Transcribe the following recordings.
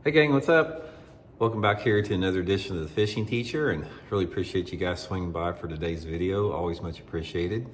Hey gang, what's up? Welcome back here to another edition of the Fishing Teacher, and really appreciate you guys swinging by for today's video. Always much appreciated.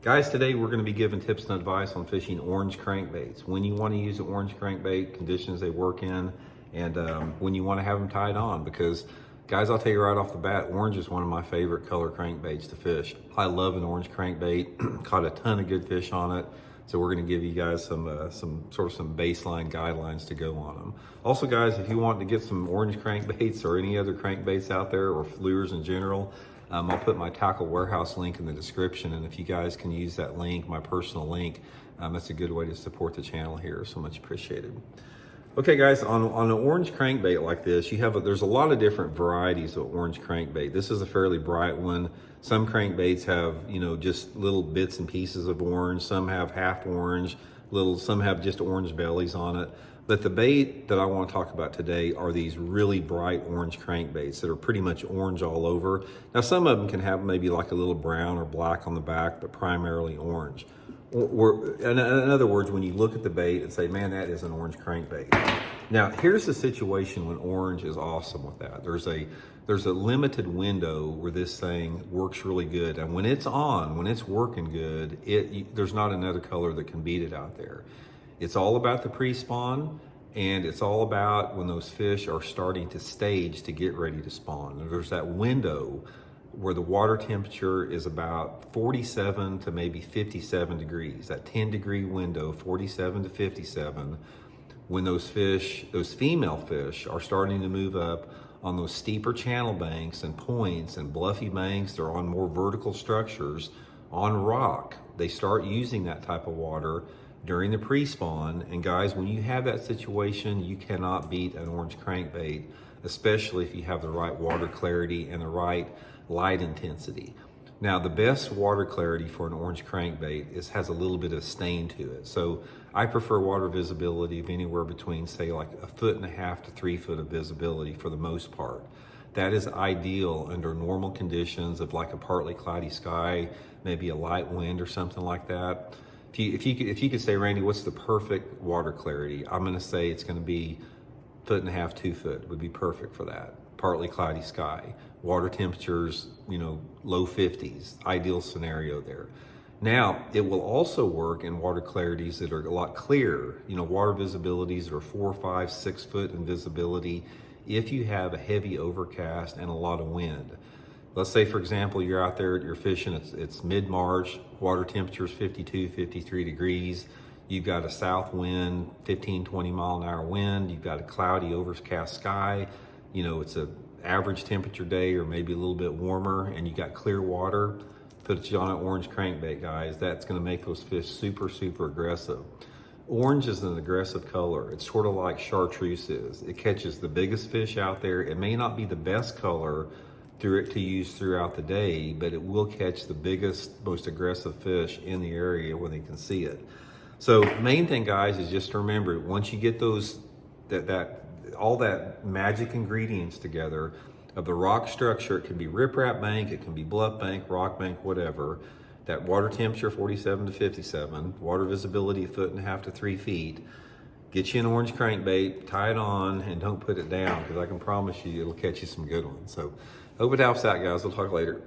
Guys, today we're going to be giving tips and advice on fishing orange crankbaits. When you want to use an orange crankbait, conditions they work in, and when you want to have them tied on. Because guys, I'll tell you right off the bat, orange is one of my favorite color crankbaits to fish. I love an orange crankbait. Caught a ton of good fish on it. So we're going to give you guys some baseline guidelines to go on them. Also, guys, if you want to get some orange crankbaits or any other crankbaits out there, or lures in general, I'll put my Tackle Warehouse link in the description. And if you guys can use that link, my personal link, that's a good way to support the channel here. So much appreciated. Okay, guys, on an orange crankbait like this, there's a lot of different varieties of orange crankbait. This is a fairly bright one. Some crankbaits have, just little bits and pieces of orange. Some have half orange, some have just orange bellies on it. But the bait that I want to talk about today are these really bright orange crankbaits that are pretty much orange all over. Now, some of them can have maybe like a little brown or black on the back, but primarily orange. In other words, when you look at the bait and say, man, that is an orange crankbait. Now, here's the situation when orange is awesome with that. There's a limited window where this thing works really good. And when it's on, when it's working good, there's not another color that can beat it out there. It's all about the pre-spawn, and it's all about when those fish are starting to stage to get ready to spawn. There's that window where the water temperature is about 47 to maybe 57 degrees, that 10-degree window, 47 to 57, when those female fish are starting to move up on those steeper channel banks and points and bluffy banks. They're on more vertical structures on rock. They start using that type of water during the pre-spawn. And guys, when you have that situation, you cannot beat an orange crankbait, especially if you have the right water clarity and the right light intensity. Now, the best water clarity for an orange crankbait has a little bit of stain to it. So I prefer water visibility of anywhere between, say, like 1.5 feet to 3 feet of visibility for the most part. That is ideal under normal conditions of like a partly cloudy sky, maybe a light wind or something like that. If you could say, Randy, what's the perfect water clarity? I'm going to say it's going to be 1.5 feet, 2 feet would be perfect for that. Partly cloudy sky, water temperatures, low 50s, ideal scenario there. Now, it will also work in water clarities that are a lot clearer, water visibilities that are 4, 5, 6 foot in visibility if you have a heavy overcast and a lot of wind. Let's say, for example, you're out there, you're fishing, it's mid-March, water temperature is 52, 53 degrees. You've got a south wind, 15, 20 mile an hour wind. You've got a cloudy overcast sky. It's a average temperature day or maybe a little bit warmer, and you got clear water. Put you on an orange crankbait, guys. That's going to make those fish super, super aggressive. Orange is an aggressive color. It's sort of like chartreuse is. It catches the biggest fish out there. It may not be the best color to use throughout the day, but it will catch the biggest, most aggressive fish in the area when they can see it. So main thing, guys, is just to remember, once you get those, all that magic ingredients together of the rock structure, it can be riprap bank, it can be bluff bank, rock bank, whatever, that water temperature 47 to 57, water visibility 1.5 feet to 3 feet, get you an orange crankbait, tie it on, and don't put it down, because I can promise you it'll catch you some good ones. So hope it helps out, guys. We'll talk later.